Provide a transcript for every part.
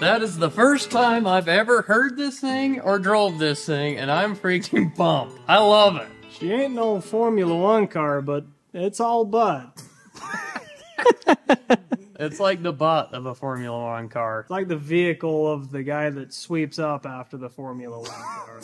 That is the first time I've ever heard this thing or drove this thing, and I'm freaking pumped. I love it. She ain't no Formula One car, but it's all butt. It's like the butt of a Formula One car. It's like the vehicle of the guy that sweeps up after the Formula One car.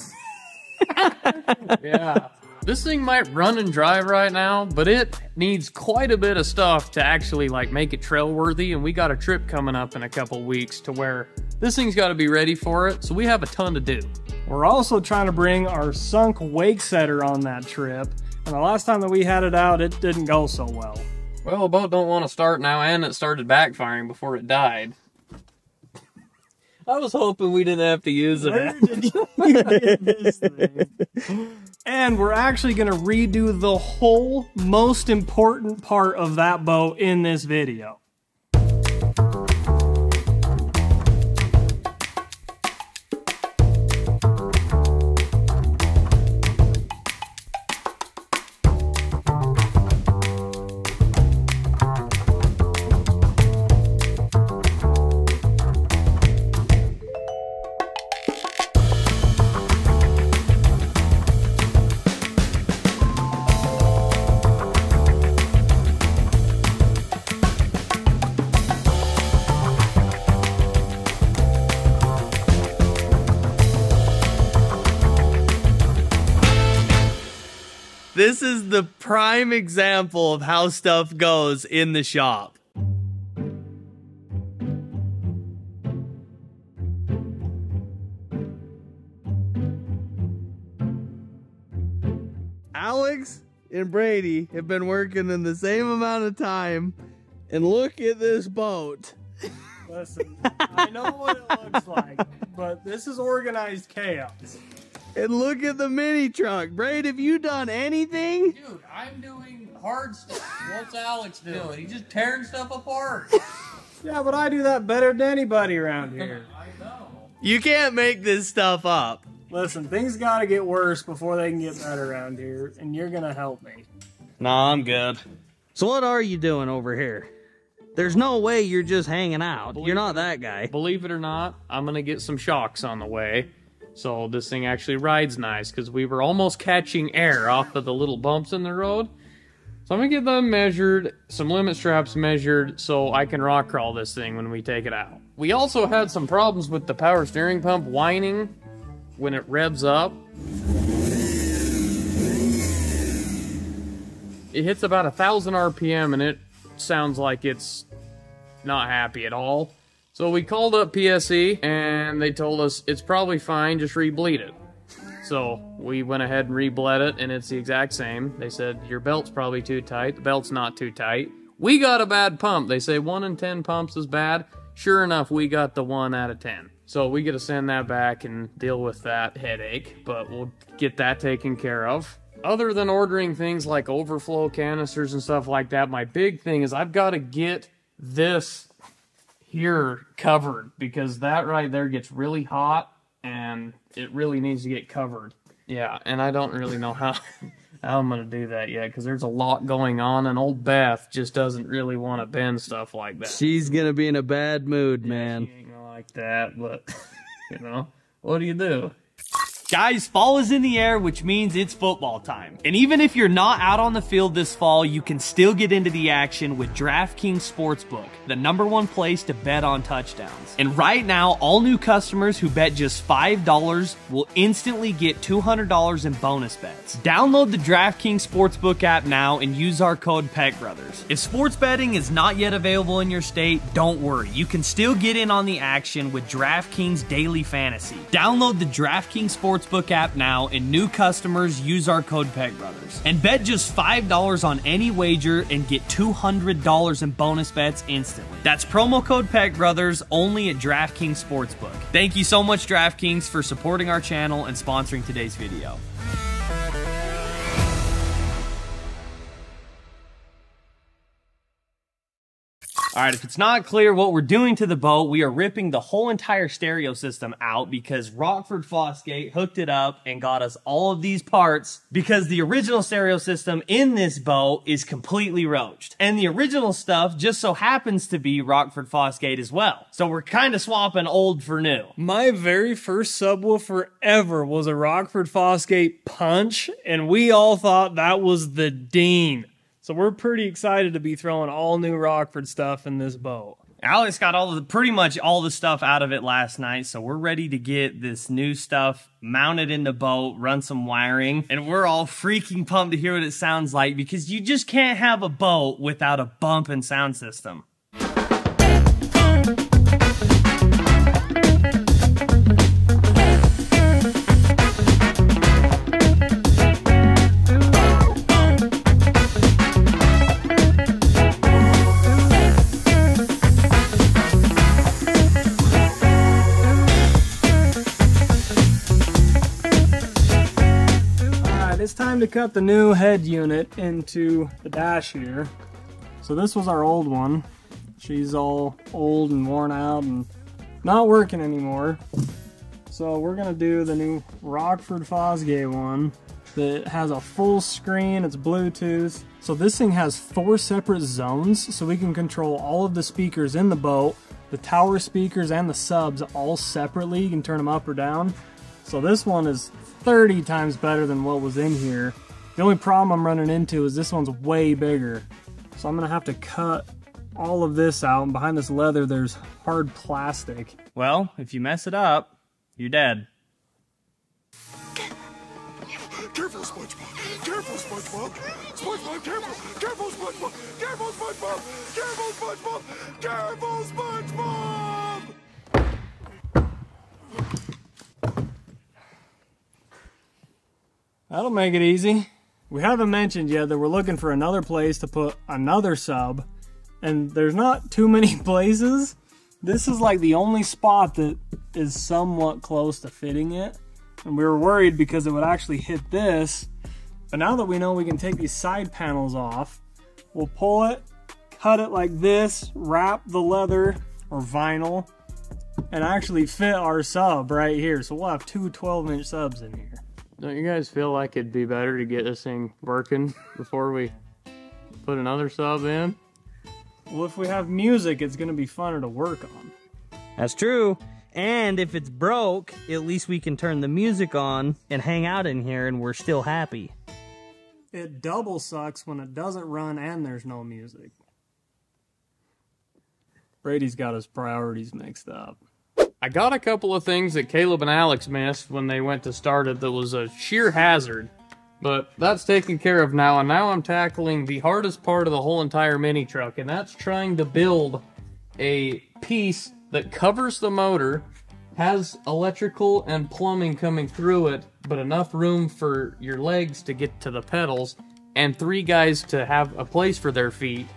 Yeah. This thing might run and drive right now, but it needs quite a bit of stuff to actually like make it trail worthy, and we got a trip coming up in a couple weeks to where this thing's got to be ready for it, so we have a ton to do. We're also trying to bring our sunk wake setter on that trip, and the last time that we had it out, it didn't go so well. Well, the boat don't want to start now, and it started backfiring before it died. I was hoping we didn't have to use it. Where did you get this thing? And we're actually going to redo the whole most important part of that boat in this video. This is the prime example of how stuff goes in the shop. Alex and Brady have been working in the same amount of time, and look at this boat. Listen, I know what it looks like, but this is organized chaos. And look at the mini truck. Braid, have you done anything? Dude, I'm doing hard stuff. What's Alex doing? He's just tearing stuff apart. Yeah, but I do that better than anybody around here. I know. You can't make this stuff up. Listen, things gotta get worse before they can get better around here, and you're gonna help me. Nah, I'm good. So what are you doing over here? There's no way you're just hanging out. You're not that guy. Believe it or not, I'm going to get some shocks on the way. So this thing actually rides nice, because we were almost catching air off of the little bumps in the road. So I'm going to get them measured, some limit straps measured, so I can rock crawl this thing when we take it out. We also had some problems with the power steering pump whining when it revs up. It hits about 1,000 RPM and it sounds like it's not happy at all. So we called up PSE and they told us it's probably fine, just re-bleed it. So we went ahead and re-bled it, and it's the exact same. They said your belt's probably too tight. The belt's not too tight. We got a bad pump. They say 1 in 10 pumps is bad. Sure enough, we got the 1 out of 10. So we got to send that back and deal with that headache, but we'll get that taken care of. Other than ordering things like overflow canisters and stuff like that, my big thing is I've got to get this here covered, because that right there gets really hot and it really needs to get covered. Yeah, and I don't really know how I'm going to do that yet, because there's a lot going on, and old Beth just doesn't really want to bend stuff like that. She's going to be in a bad mood, man. She ain't gonna like that, but, you know, what do you do? Guys, fall is in the air, which means it's football time. And even if you're not out on the field this fall, you can still get into the action with DraftKings Sportsbook, the #1 place to bet on touchdowns. And right now, all new customers who bet just $5 will instantly get $200 in bonus bets. Download the DraftKings Sportsbook app now and use our code PECBrothers. If sports betting is not yet available in your state, don't worry. You can still get in on the action with DraftKings Daily Fantasy. Download the DraftKings Sportsbook app now, and new customers use our code PECBrothers. And bet just $5 on any wager and get $200 in bonus bets instantly. That's promo code PECBrothers only at DraftKings Sportsbook. Thank you so much, DraftKings, for supporting our channel and sponsoring today's video. All right, if it's not clear what we're doing to the boat, we are ripping the whole entire stereo system out because Rockford Fosgate hooked it up and got us all of these parts because the original stereo system in this boat is completely roached. And the original stuff just so happens to be Rockford Fosgate as well. So we're kind of swapping old for new. My very first subwoofer ever was a Rockford Fosgate Punch, and we all thought that was the Dean. So we're pretty excited to be throwing all new Rockford stuff in this boat. Alex got pretty much all the stuff out of it last night, so we're ready to get this new stuff mounted in the boat, run some wiring, and we're all freaking pumped to hear what it sounds like because you just can't have a boat without a bumping sound system. It's time to cut the new head unit into the dash here. So this was our old one. She's all old and worn out and not working anymore. So we're gonna do the new Rockford Fosgate one that has a full screen, it's Bluetooth. So this thing has 4 separate zones, so we can control all of the speakers in the boat, the tower speakers and the subs all separately. You can turn them up or down. So this one is 30 times better than what was in here. The only problem I'm running into is this one's way bigger. So I'm gonna have to cut all of this out, and behind this leather there's hard plastic. Well, if you mess it up, you're dead. Careful, SpongeBob! Careful, SpongeBob! SpongeBob, careful! Careful, SpongeBob! Careful, SpongeBob! Careful, SpongeBob! Careful, SpongeBob! That'll make it easy. We haven't mentioned yet that we're looking for another place to put another sub, and there's not too many places. This is like the only spot that is somewhat close to fitting it, and we were worried because it would actually hit this. But now that we know we can take these side panels off, we'll pull it, cut it like this, wrap the leather or vinyl, and actually fit our sub right here. So we'll have 2 12-inch subs in here. Don't you guys feel like it'd be better to get this thing working before we put another sub in? Well, if we have music, it's going to be funner to work on. That's true. And if it's broke, at least we can turn the music on and hang out in here and we're still happy. It double sucks when it doesn't run and there's no music. Brady's got his priorities mixed up. I got a couple of things that Caleb and Alex missed when they went to start it that was a sheer hazard. But that's taken care of now, and now I'm tackling the hardest part of the whole entire mini truck, and that's trying to build a piece that covers the motor, has electrical and plumbing coming through it, but enough room for your legs to get to the pedals, and 3 guys to have a place for their feet,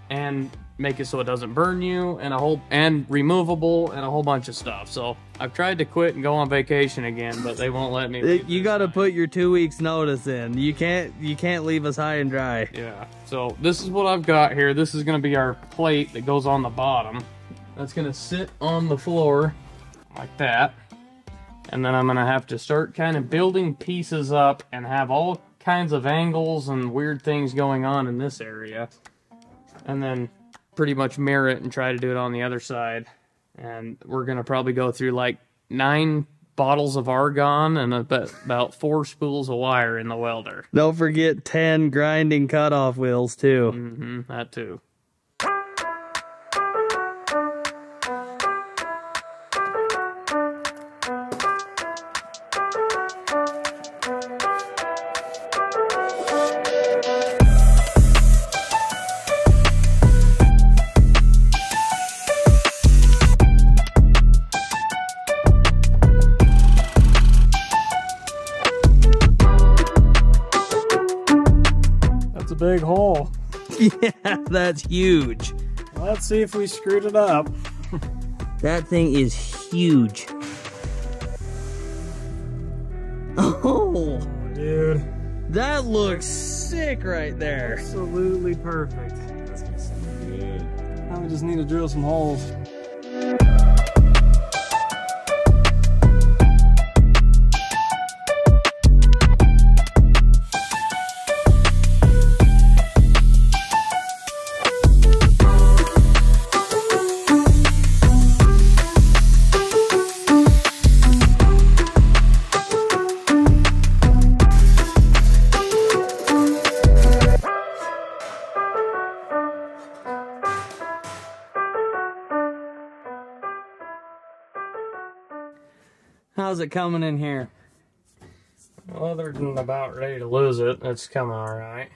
and make it so it doesn't burn you, and removable, and a whole bunch of stuff. So I've tried to quit and go on vacation again, but they won't let me. You got to put your 2 weeks notice in. You can't leave us high and dry. Yeah. So this is what I've got here. This is going to be our plate that goes on the bottom. That's going to sit on the floor like that. And then I'm going to have to start kind of building pieces up and have all kinds of angles and weird things going on in this area. And then pretty much mirror it and try to do it on the other side. And we're gonna probably go through like 9 bottles of argon and about 4 spools of wire in the welder. Don't forget 10 grinding cutoff wheels too. That too. Big hole. Yeah, that's huge. Let's see if we screwed it up. That thing is huge. Oh, dude. That looks sick right there. Absolutely perfect. Now we just need to drill some holes. How's it coming in here? Well, other than about ready to lose it, it's coming alright.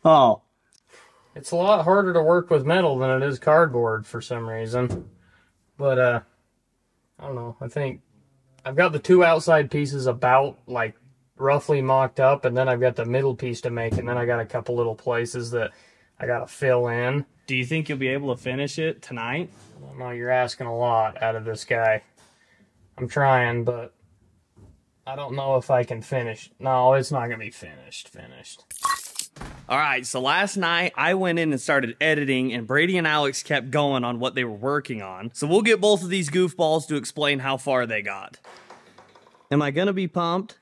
Oh. It's a lot harder to work with metal than it is cardboard for some reason. But, I don't know. I think I've got the two outside pieces about, like, roughly mocked up, and then I've got the middle piece to make, and then I got a couple little places that I gotta fill in. Do you think you'll be able to finish it tonight? I don't know, you're asking a lot out of this guy. I'm trying, but I don't know if I can finish. No, it's not gonna be finished. All right, so last night I went in and started editing, and Brady and Alex kept going on what they were working on. So we'll get both of these goofballs to explain how far they got. Am I gonna be pumped?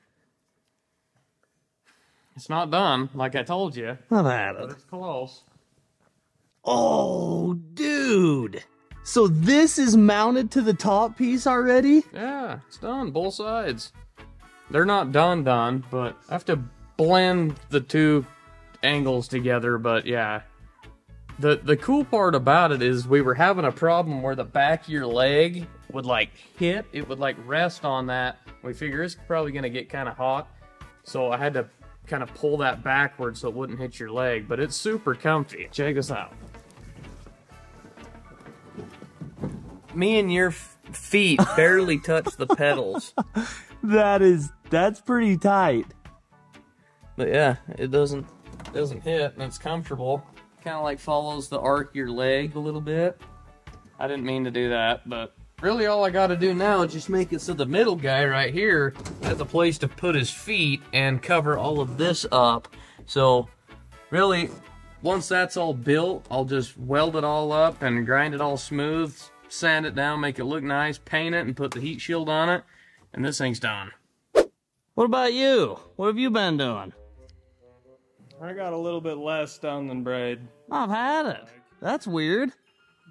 It's not done, like I told you. I've had it. But it's close. Oh, dude. So this is mounted to the top piece already? Yeah, it's done, both sides. They're not done, but I have to blend the two angles together, but yeah. The cool part about it is we were having a problem where the back of your leg would like hit, it would like rest on that. We figure it's probably gonna get kind of hot, so I had to kind of pull that backwards so it wouldn't hit your leg, but it's super comfy. Check this out. Me and your feet barely touch the pedals. That's pretty tight. But yeah, it doesn't hit and it's comfortable. Kind of like follows the arc of your leg a little bit. I didn't mean to do that, but really all I got to do now is just make it so the middle guy right here has a place to put his feet and cover all of this up. So really, once that's all built, I'll just weld it all up and grind it all smooth, sand it down, make it look nice, paint it, and put the heat shield on it, and this thing's done. What about you? What have you been doing? I got a little bit less done than Braid, I've had it. That's weird.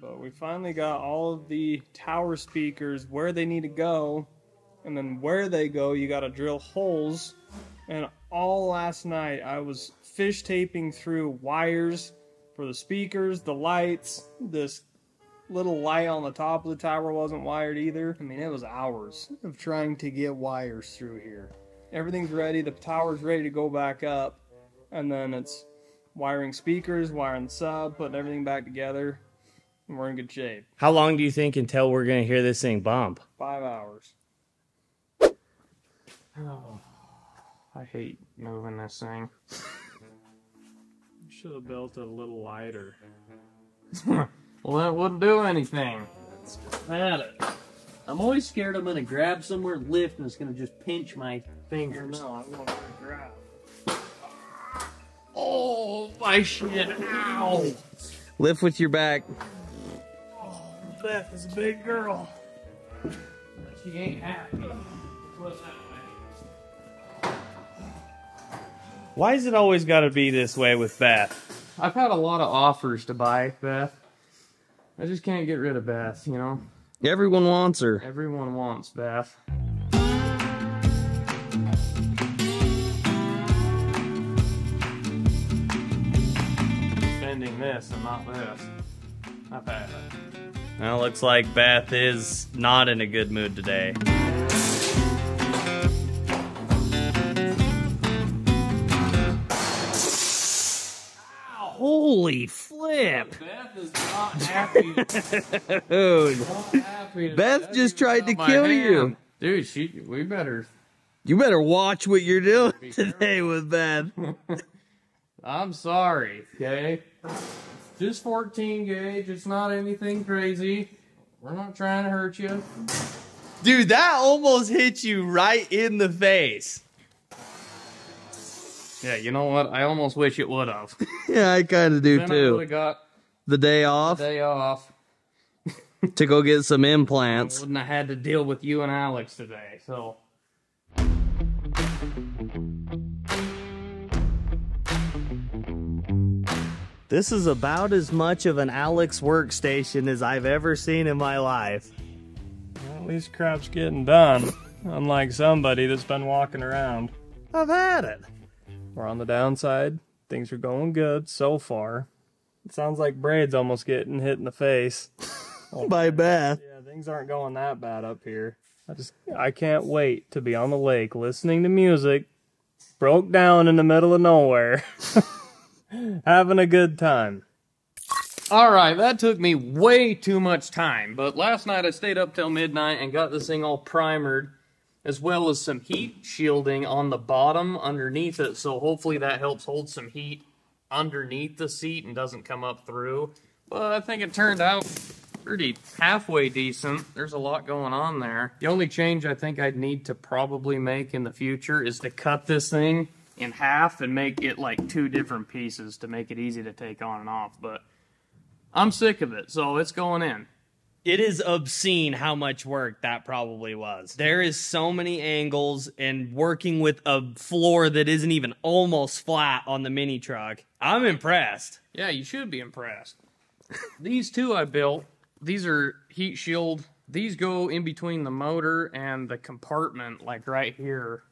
but we finally got all of the tower speakers where they need to go, and then where they go, you got to drill holes. And all last night, I was fish taping through wires for the speakers, the lights. This little light on the top of the tower wasn't wired either. I mean, it was hours of trying to get wires through here. Everything's ready, the tower's ready to go back up, and then it's wiring speakers, wiring the sub, putting everything back together, and we're in good shape. How long do you think until we're going to hear this thing bump? 5 hours. Oh, I hate moving this thing. Should have built it a little lighter. Well, that wouldn't do anything. At it. I'm always scared I'm gonna grab somewhere and lift and it's gonna just pinch my fingers. No, I'm going to grab. Oh, my shit. Ow. Lift with your back. Oh, Beth is a big girl. She ain't happy. What's that way? Why is it always got to be this way with Beth? I've had a lot of offers to buy Beth. I just can't get rid of Beth, you know? Everyone wants her. Everyone wants Beth. Spending this and not this. Not bad. Well, looks like Beth is not in a good mood today. Holy flip! Beth is not happy. Dude, Not happy Beth just tried to kill you. Dude, we better. You better watch what you're doing today with Beth. I'm sorry, okay? Just 14 gauge. It's not anything crazy. We're not trying to hurt you. Dude, that almost hit you right in the face. Yeah, you know what? I almost wish it would have. Yeah, I kind of do Then I would too. have got the day off Day off. to go get some implants. Wouldn't have had to deal with you and Alex today, so. This is about as much of an Alex workstation as I've ever seen in my life. Well, at least crap's getting done. Unlike somebody that's been walking around. I've had it. We're on the downside. Things are going good so far. It sounds like Braid's almost getting hit in the face. By Beth. Yeah, things aren't going that bad up here. I can't wait to be on the lake listening to music, broke down in the middle of nowhere, having a good time. Alright, that took me way too much time, but last night I stayed up till midnight and got this thing all primered, as well as some heat shielding on the bottom underneath it, so hopefully that helps hold some heat underneath the seat and doesn't come up through. But I think it turned out pretty halfway decent. There's a lot going on there. The only change I think I'd need to probably make in the future is to cut this thing in half and make it like 2 different pieces to make it easy to take on and off, but I'm sick of it, so it's going in. It is obscene how much work that probably was. There is so many angles and working with a floor that isn't even almost flat on the mini truck. I'm impressed. Yeah, you should be impressed. These two I built, these are heat shield. These go in between the motor and the compartment, like right here,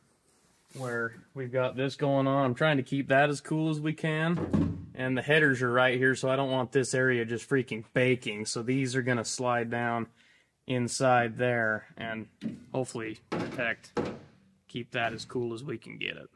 where we've got this going on. I'm trying to keep that as cool as we can. And the headers are right here, so I don't want this area just freaking baking. So these are going to slide down inside there and hopefully keep that as cool as we can get it.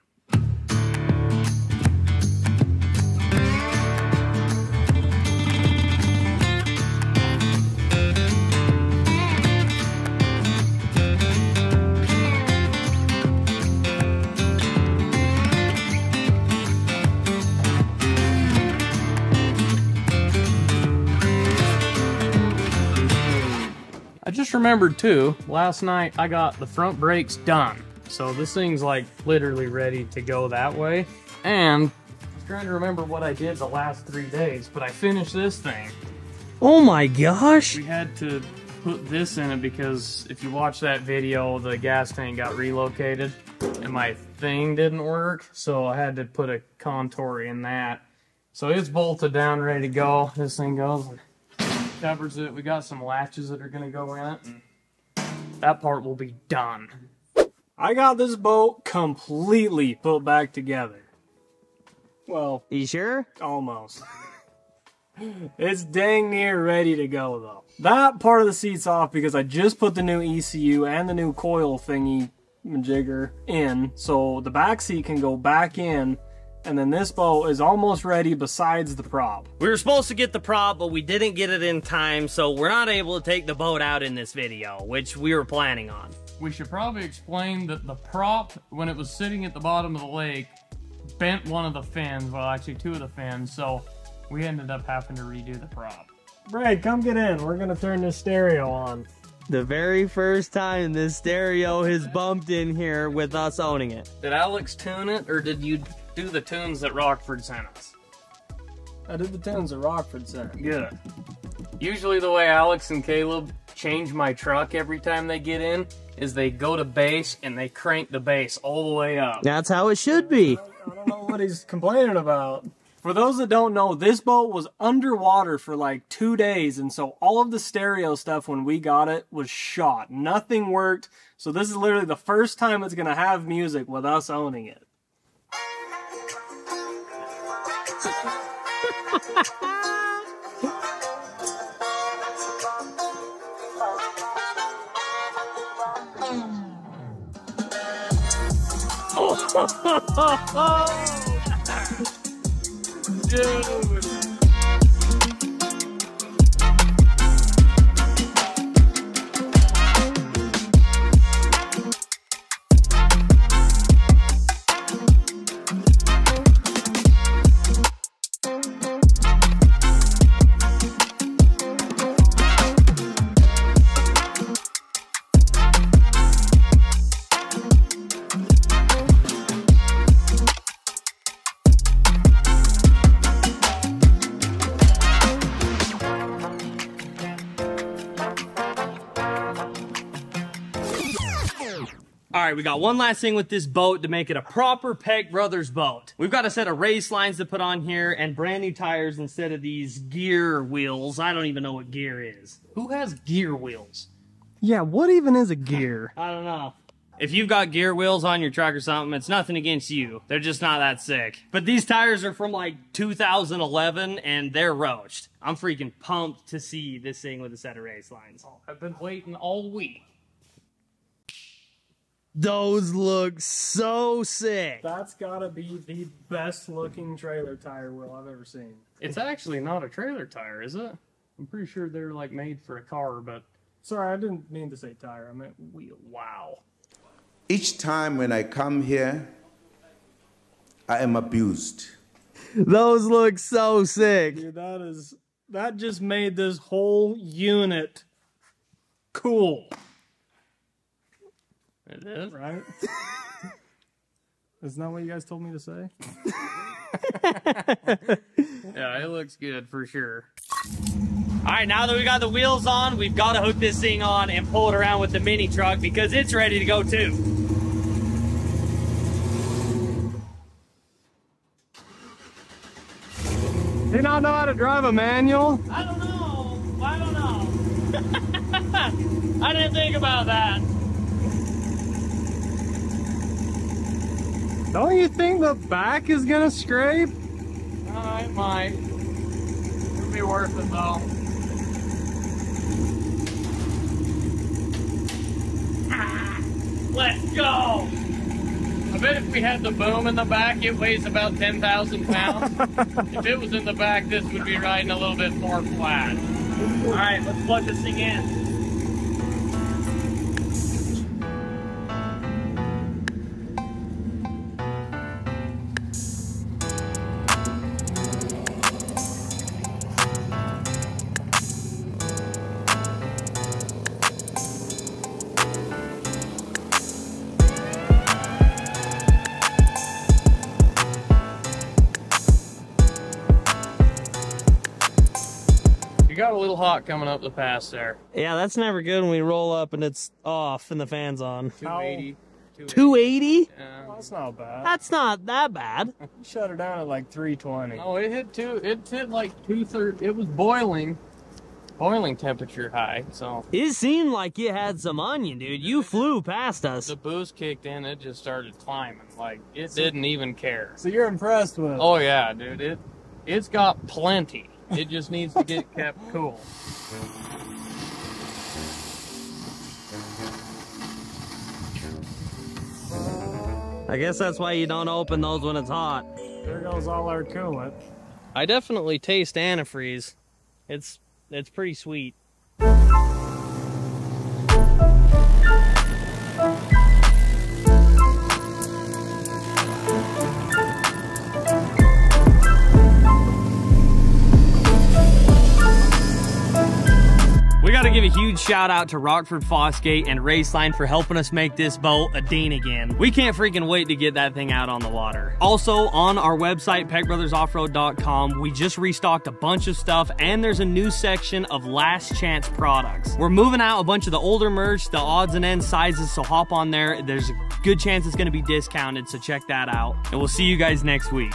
I just remembered too, last night I got the front brakes done. So this thing's like literally ready to go that way. And I'm trying to remember what I did the last 3 days, but I finished this thing. Oh my gosh! We had to put this in it because if you watch that video, the gas tank got relocated and my thing didn't work. So I had to put a contour in that. So it's bolted down, ready to go. This thing goes and covers it. We got some latches that are going to go in it, and that part will be done. I got this boat completely put back together. Well, You sure? almost. It's dang near ready to go, though. That part of the seat's off because I just put the new ECU and the new coil thingy jigger in, so the back seat can go back in. And then this boat is almost ready besides the prop. We were supposed to get the prop, but we didn't get it in time, so we're not able to take the boat out in this video, which we were planning on. We should probably explain that the prop, when it was sitting at the bottom of the lake, bent one of the fins, well actually 2 of the fins, so we ended up having to redo the prop. Brad, come get in. We're gonna turn this stereo on. The very first time this stereo has bumped in here with us owning it. Did Alex tune it, or did you do the tunes that Rockford sent us? I did the tunes that Rockford sent. Good. Usually the way Alex and Caleb change my truck every time they get in is they go to bass and they crank the bass all the way up. That's how it should be. I don't know what he's complaining about. For those that don't know, this boat was underwater for like 2 days, and so all of the stereo stuff when we got it was shot. Nothing worked, so this is literally the first time it's gonna have music with us owning it. Dude. All right, we got one last thing with this boat to make it a proper Peck Brothers boat. We've got a set of race lines to put on here and brand new tires instead of these gear wheels. I don't even know what gear is. Who has gear wheels? Yeah, what even is a gear? I don't know. If you've got gear wheels on your truck or something, it's nothing against you. They're just not that sick. But these tires are from like 2011 and they're roached. I'm freaking pumped to see this thing with a set of race lines. I've been waiting all week. Those look so sick. That's gotta be the best looking trailer tire wheel I've ever seen. It's actually not a trailer tire, is it? I'm pretty sure they're like made for a car, but... Sorry, I didn't mean to say tire, I meant wheel. Wow. Each time when I come here, I am abused. Those look so sick. Dude, that just made this whole unit cool. It is? Right? Isn't that what you guys told me to say? Yeah, it looks good for sure. All right, now that we got the wheels on, we've got to hook this thing on and pull it around with the mini truck because it's ready to go too. Do you not know how to drive a manual? I don't know. I didn't think about that. Don't you think the back is gonna scrape? It might. It'll be worth it though. Let's go. I bet if we had the boom in the back, it weighs about 10,000 pounds. If it was in the back, this would be riding a little bit more flat. All right, let's plug this thing in. Got a little hot coming up the pass there. Yeah, that's never good when we roll up and it's off and the fan's on. 280. 280? Yeah. Well, that's not bad. That's not that bad. You shut her down at like 320. Oh, it hit like 230. It was boiling temperature high, so. It seemed like you had some onion, dude. You flew past us. The boost kicked in, it just started climbing. Like, it didn't even care. So you're impressed with it? Oh yeah, dude, it's got plenty. It just needs to get kept cool. I guess that's why you don't open those when it's hot. There goes all our coolant. I definitely taste antifreeze. It's pretty sweet. We gotta give a huge shout out to Rockford Fosgate and Raceline for helping us make this boat a ding again. We can't freaking wait to get that thing out on the water. Also, on our website, peckbrothersoffroad.com, we just restocked a bunch of stuff and there's a new section of last chance products. We're moving out a bunch of the older merch, the odds and ends sizes, so hop on there. There's a good chance it's gonna be discounted, so check that out. And we'll see you guys next week.